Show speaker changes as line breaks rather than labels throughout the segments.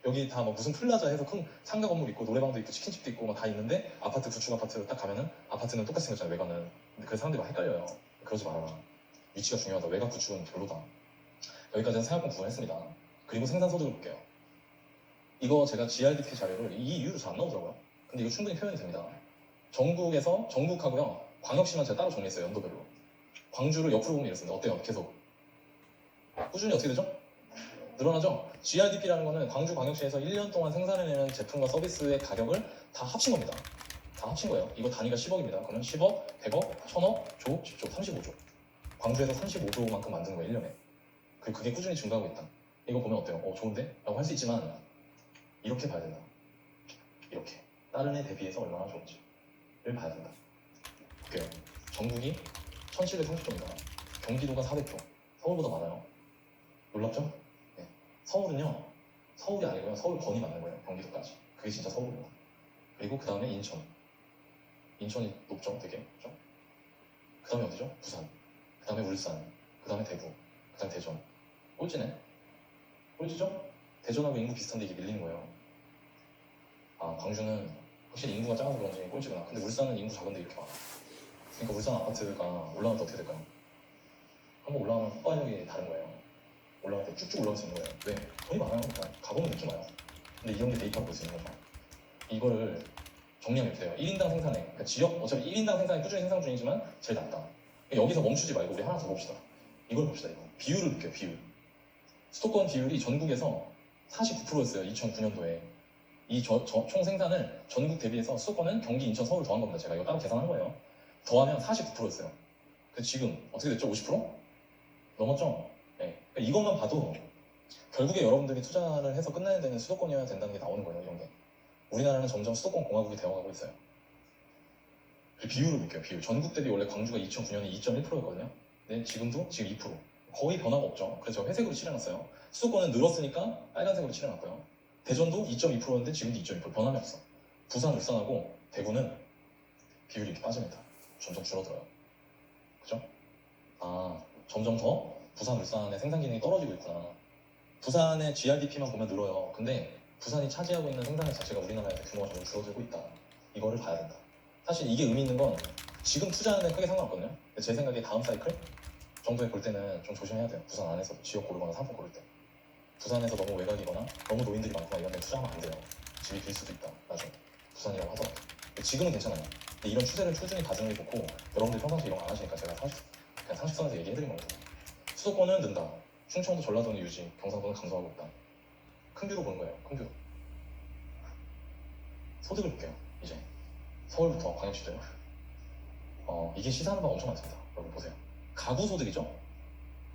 여기 다 뭐 무슨 플라자 해서 큰 상가 건물 있고 노래방도 있고 치킨집도 있고 막 다 있는데 아파트 구축 아파트 딱 가면은 아파트는 똑같이 생겼잖아요. 외관은. 근데 그래서 사람들이 막 헷갈려요. 그러지 말아라. 위치가 중요하다. 외곽 구축은 별로다. 여기까지는 생활권 구분했습니다. 그리고 생산소득을 볼게요. 이거 제가 GRDP 자료를 이 이유로 잘 안 나오더라고요. 근데 이거 충분히 표현이 됩니다. 전국에서 전국하고요. 광역시만 제가 따로 정리했어요. 연도별로. 광주를 옆으로 보면 이렇습니다. 어때요? 계속 꾸준히 어떻게 되죠? 늘어나죠? GRDP라는 거는 광주광역시에서 1년 동안 생산해내는 제품과 서비스의 가격을 다 합친 겁니다. 다 합친 거예요. 이거 단위가 10억입니다. 그러면 10억, 100억, 1000억, 조, 10조, 35조. 광주에서 35조만큼 만드는 거예요, 1년에. 그리고 그게 꾸준히 증가하고 있다. 이거 보면 어때요? 좋은데? 라고 할 수 있지만 이렇게 봐야 된다. 이렇게. 다른 애 대비해서 얼마나 좋은지를 봐야 된다. 볼게요. 전국이 1730조입니다. 경기도가 400조. 서울보다 많아요. 놀랍죠? 네. 서울은요. 서울이 아니고요. 서울 번이 맞는 거예요. 경기도까지. 그게 진짜 서울입니다. 그리고 그 다음에 인천. 인천이 높죠? 되게 높죠? 그 다음에 어디죠? 부산. 그 다음에 울산. 그 다음에 대구. 그 다음에 대전. 꼴찌네? 꼴찌죠? 대전하고 인구 비슷한데 이게 밀리는 거예요. 아, 광주는 확실히 인구가 작아서 그런지 꼴찌구나. 근데 울산은 인구 작은데 이렇게 많아. 그러니까 울산 아파트가 올라가면 어떻게 될까요? 한번 올라가면 헛발력이 다른 거예요. 올라갈 때 쭉쭉 올라갈 수 있는 거예요. 왜? 돈이 많아요. 그러니까 가보면 느낌 와요. 근데 이런 게 데이터로 볼 수 있는 거죠. 이거를 정리하면 이렇게 돼요. 1인당 생산액. 그러니까 지역, 어차피 1인당 생산이 꾸준히 생산 중이지만 제일 낮다. 그러니까 여기서 멈추지 말고 우리 하나 더 봅시다. 이걸 봅시다. 이거. 비율을 볼게요. 비율. 수도권 비율이 전국에서 49%였어요. 2009년도에. 이 총 생산을 전국 대비해서 수도권은 경기, 인천, 서울 더한 겁니다. 제가 이거 따로 계산한 거예요. 더하면 49%였어요. 그 지금 어떻게 됐죠? 50%? 넘었죠? 네. 그러니까 이것만 봐도 결국에 여러분들이 투자를 해서 끝내는 데는 수도권이어야 된다는 게 나오는 거예요. 이런 게. 우리나라는 점점 수도권 공화국이 되어가고 있어요. 그리고 비율을 볼게요. 비율. 전국 대비 원래 광주가 2009년에 2.1%였거든요. 근데 지금도 지금 2%. 거의 변화가 없죠. 그래서 제가 회색으로 칠해놨어요. 수도권은 늘었으니까 빨간색으로 칠해놨고요. 대전도 2.2%였는데 지금도 2.2%. 변함이 없어. 부산, 울산하고 대구는 비율이 이렇게 빠집니다. 점점 줄어들어요. 그죠? 아, 점점 더 부산, 울산의 생산 기능이 떨어지고 있구나. 부산의 GRDP만 보면 늘어요. 근데 부산이 차지하고 있는 생산액 자체가 우리나라에서 규모가 점점 줄어들고 있다. 이거를 봐야 된다. 사실 이게 의미 있는 건 지금 투자하는 데 크게 상관없거든요. 근데 제 생각에 다음 사이클 정도에 볼 때는 좀 조심해야 돼요. 부산 안에서 지역 고르거나 상품 고를 때. 부산에서 너무 외곽이거나 너무 노인들이 많거나 이런 데 투자하면 안 돼요. 집이 빌 수도 있다. 나중에. 부산이라고 하더라도. 지금은 괜찮아요. 근데 이런 추세를 꾸준히 가지는 게 좋고 여러분들 평상시에 이런 거 안 하시니까 제가 그냥 상식선에서 얘기해드린 겁니다. 수도권은 는다. 충청도, 전라도는 유지, 경상도는 감소하고 있다. 큰 뷰로 보는 거예요. 큰 뷰. 소득을 볼게요. 이제 서울부터 광역시들. 이게 시사하는 바가 엄청 많습니다. 여러분 보세요. 가구 소득이죠.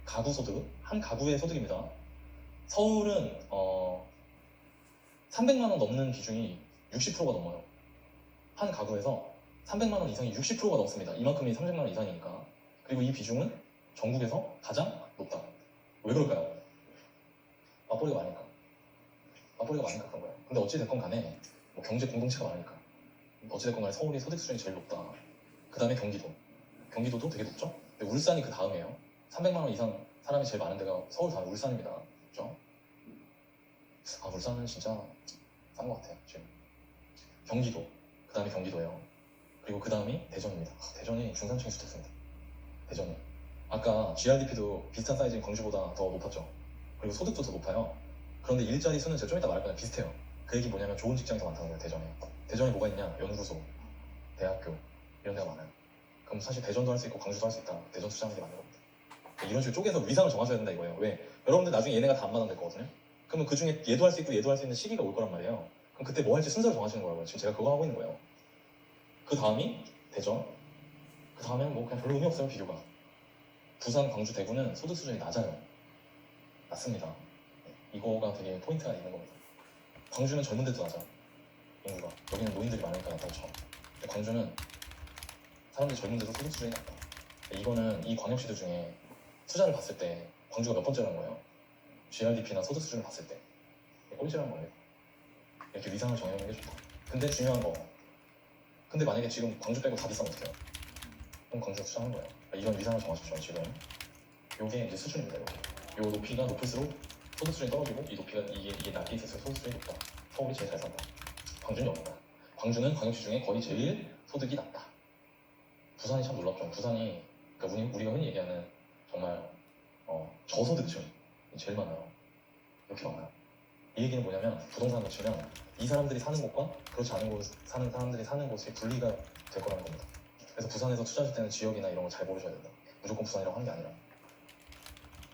가구 소득. 한 가구의 소득입니다. 서울은 300만 원 넘는 비중이 60%가 넘어요. 한 가구에서 300만 원 이상이 60%가 넘습니다. 이만큼이 300만 원 이상이니까. 그리고 이 비중은 전국에서 가장 높다. 왜 그럴까요? 맞벌이가 많으니까. 맞벌이가 많으니까 그런 거예요. 근데 어찌됐건 간에 뭐 경제 공동체가 많으니까. 어찌됐건 간에 서울이 소득 수준이 제일 높다. 그 다음에 경기도. 경기도도 되게 높죠? 근데 울산이 그 다음이에요. 300만 원 이상 사람이 제일 많은 데가 서울 다음 울산입니다. 그죠? 아, 울산은 진짜 싼 것 같아요, 지금. 경기도. 그 다음에 경기도예요. 그리고 그 다음이 대전입니다. 대전이 중산층이 수됐습니다. 대전이. 아까 GRDP도 비슷한 사이즈인 광주보다 더 높았죠. 그리고 소득도 더 높아요. 그런데 일자리 수는 제가 좀 이따 말할 거냐 비슷해요. 그 얘기 뭐냐면 좋은 직장이 더 많다는 거예요. 대전에. 대전에 뭐가 있냐? 연구소, 대학교 이런 데가 많아요. 그럼 사실 대전도 할 수 있고 광주도 할 수 있다. 대전 투자하는 게 맞는 겁니다. 이런 식으로 쪼개서 위상을 정하셔야 된다 이거예요. 왜? 여러분들 나중에 얘네가 다 안 맞으면 될 거거든요. 그러면 그 중에 얘도 할 수 있고 얘도 할 수 있는 시기가 올 거란 말이에요. 그럼 그때 뭐 할지 순서를 정하시는 거라고요. 지금 제가 그거 하고 있는 거예요. 그 다음이 대전. 그 다음에는 뭐 그냥 별로 의미 없어요. 비교가. 부산, 광주, 대구는 소득 수준이 낮아요. 낮습니다. 이거가 되게 포인트가 있는 겁니다. 광주는 젊은데도 낮아. 인구가. 여기는 노인들이 많으니까 낮다고 쳐. 근데 광주는 사람들이 젊은데도 소득 수준이 낮다. 이거는 이 광역시들 중에 투자를 봤을 때 광주가 몇 번째라는 거예요. GRDP나 소득 수준을 봤을 때 꼴찌라는 겁니다. 이렇게 위상을 정해놓는 게 좋다. 근데 중요한 거. 근데 만약에 지금 광주 빼고 다 비싸면 어떡해요? 그럼 광주가 투자하는 거예요. 이런 위상을 정하십시오. 지금 요게 이제 수준입니다. 요 높이가 높을수록 소득 수준이 떨어지고 이 높이가 이게 낮게 있을수록 소득 수준이 높다. 서울이 제일 잘 산다. 광주는 영이다. 광주는 광역시 중에 거의 제일 소득이 낮다. 부산이 참 놀랍죠. 부산이 그러니까 우리가 흔히 얘기하는 정말 저소득층이 제일 많아요. 이렇게 많아요. 이 얘기는 뭐냐면 부동산으로 치면 이 사람들이 사는 곳과 그렇지 않은 곳 사는 사람들이 사는 곳이 분리가 될 거라는 겁니다. 그래서 부산에서 투자하실 때는 지역이나 이런 걸 잘 고르셔야 된다. 무조건 부산이라고 하는 게 아니라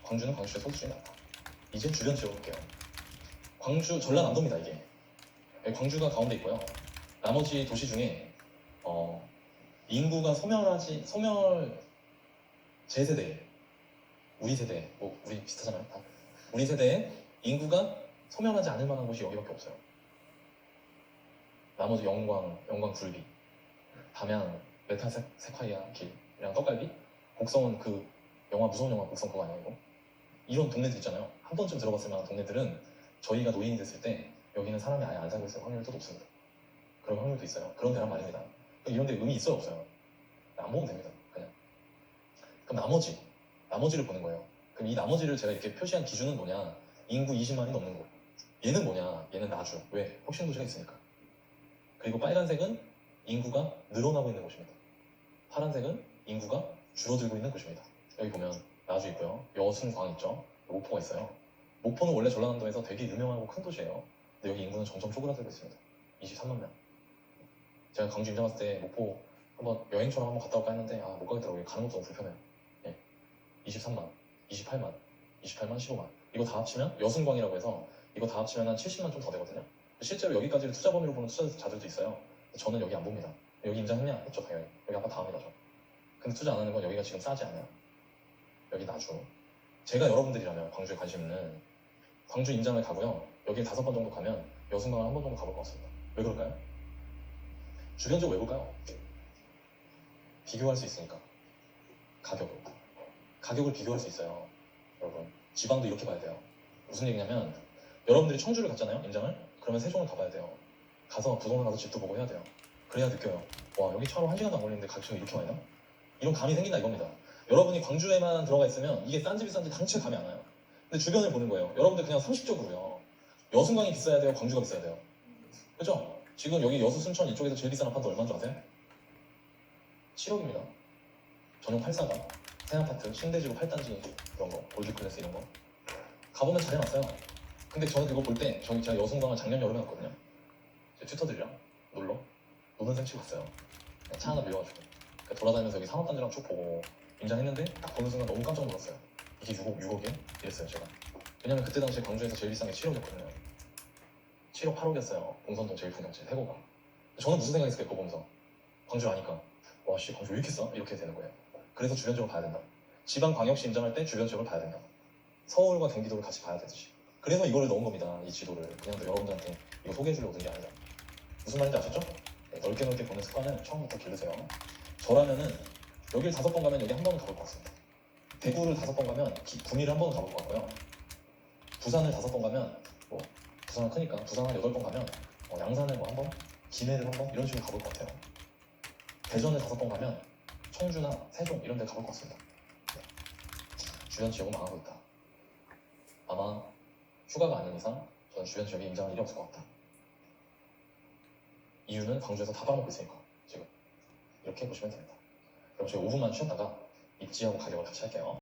광주는 광주시의 소득층이 낮다. 이제 주변 지역 볼게요. 광주 전라남도입니다. 이게 광주가 가운데 있고요. 나머지 도시 중에 인구가 소멸 제 세대 우리 세대 뭐 우리 비슷하잖아요. 다. 우리 세대에 인구가 소멸하지 않을 만한 곳이 여기밖에 없어요. 나머지 영광 굴비, 담양 메타세콰이아 길이랑 떡갈비, 곡성은 그 무서운 영화 곡성 그거 아니야 이거? 이런 동네들 있잖아요. 한 번쯤 들어봤을 만한 동네들은 저희가 노인이 됐을 때 여기는 사람이 아예 안 살고 있을 확률도 높습니다. 그런 확률도 있어요. 그런 데란 말입니다. 이런 데 의미 있어요 없어요? 안 보면 됩니다. 그냥. 그럼 나머지를 보는 거예요. 그럼 이 나머지를 제가 이렇게 표시한 기준은 뭐냐? 인구 20만이 넘는 곳. 얘는 뭐냐? 얘는 나주. 왜? 혁신도시가 있으니까. 그리고 빨간색은 인구가 늘어나고 있는 곳입니다. 파란색은 인구가 줄어들고 있는 곳입니다. 여기 보면 나주 있고요. 여순광 있죠. 목포가 있어요. 목포는 원래 전라남도에서 되게 유명하고 큰 도시예요. 근데 여기 인구는 점점 쪼그라들고 있습니다. 23만 명. 제가 광주 임장 갔을 때 목포 한번 여행처럼 한번 갔다 올까 했는데 못 가겠더라고요. 가는 것도 너무 불편해요. 23만, 28만, 15만 이거 다 합치면 여순광이라고 해서 이거 다 합치면 한 70만 좀 더 되거든요. 실제로 여기까지를 투자 범위로 보는 투자자들도 있어요. 저는 여기 안 봅니다. 여기 임장했냐? 했죠 당연히. 여기 아까 다음이라죠. 근데 투자 안 하는 건 여기가 지금 싸지 않아요. 여기 나주. 제가 여러분들이라면 광주에 관심 있는 광주 임장을 가고요. 여기 5번 정도 가면 여순광을 한 번 정도 가볼 것 같습니다. 왜 그럴까요? 주변적으로 왜 볼까요? 비교할 수 있으니까. 가격을 비교할 수 있어요. 여러분 지방도 이렇게 봐야 돼요. 무슨 얘기냐면 여러분들이 청주를 갔잖아요. 임장을. 그러면 세종을 가봐야 돼요. 가서 부동산 가서 집도 보고 해야 돼요. 그래야 느껴요. 와 여기 차로 1시간도 안 걸리는데 가격이 이렇게 많이 나? 이런 감이 생긴다 이겁니다. 여러분이 광주에만 들어가 있으면 이게 싼지 비싼지 당최 감이 안 와요. 근데 주변을 보는 거예요. 여러분들 그냥 상식적으로요. 여순강이 비싸야 돼요? 광주가 비싸야 돼요? 그죠? 지금 여기 여수 순천 이쪽에서 제일 비싼 아파트 얼마인 줄 아세요? 7억입니다. 전용 8사가 새 아파트, 신대지구 8단지 이런 거, 골드클래스 이런 거 가보면 잘 해놨어요. 근데 저는 그거 볼 때 제가 여순강을 작년 여름에 갔거든요. 제 튜터들이랑 노는 셈 치고 갔어요. 차 하나 빌려가지고 돌아다니면서 여기 상업단지랑 쭉 보고 임장했는데 딱 보는 순간 너무 깜짝 놀랐어요. 이게 6억이야? 이랬어요 제가. 왜냐면 그때 당시에 광주에서 제일 비싼 게 7억이었거든요. 7억 8억이었어요. 봉선동 제일 풍경지 해고가. 저는 무슨 생각했을까요 그거 보면서. 광주 아니까 와씨 광주 왜 이렇게 싸? 이렇게 되는 거예요. 그래서 주변 지역을 봐야 된다. 지방광역시 임장할 때 주변 지역을 봐야 된다. 서울과 경기도를 같이 봐야 되듯이. 그래서 이거를 넣은 겁니다. 이 지도를. 그냥 여러분들한테 이거 소개해주려고 넣은 게 아니라. 무슨 말인지 아셨죠? 넓게 보는 습관을 처음부터 기르세요. 저라면은 여길 5번 가면 여기 한 번은 가볼 것 같습니다. 대구를 5번 가면 구미를 한 번은 가볼 것 같고요. 부산을 5번 가면 부산은 크니까 부산 한 8번 가면 양산을 한 번, 김해를 한 번 이런 식으로 가볼 것 같아요. 대전을 5번 가면 청주나 세종 이런 데 가볼 것 같습니다. 네. 주변 지역은 망하고 있다. 아마 휴가가 아닌 이상 저는 주변 지역에 임장할 일이 없을 것 같다. 이유는 광주에서 다 팔아먹고 있으니까 지금 이렇게 보시면 됩니다. 그럼 저희 5분만 쉬었다가 입지하고 가격을 같이 할게요.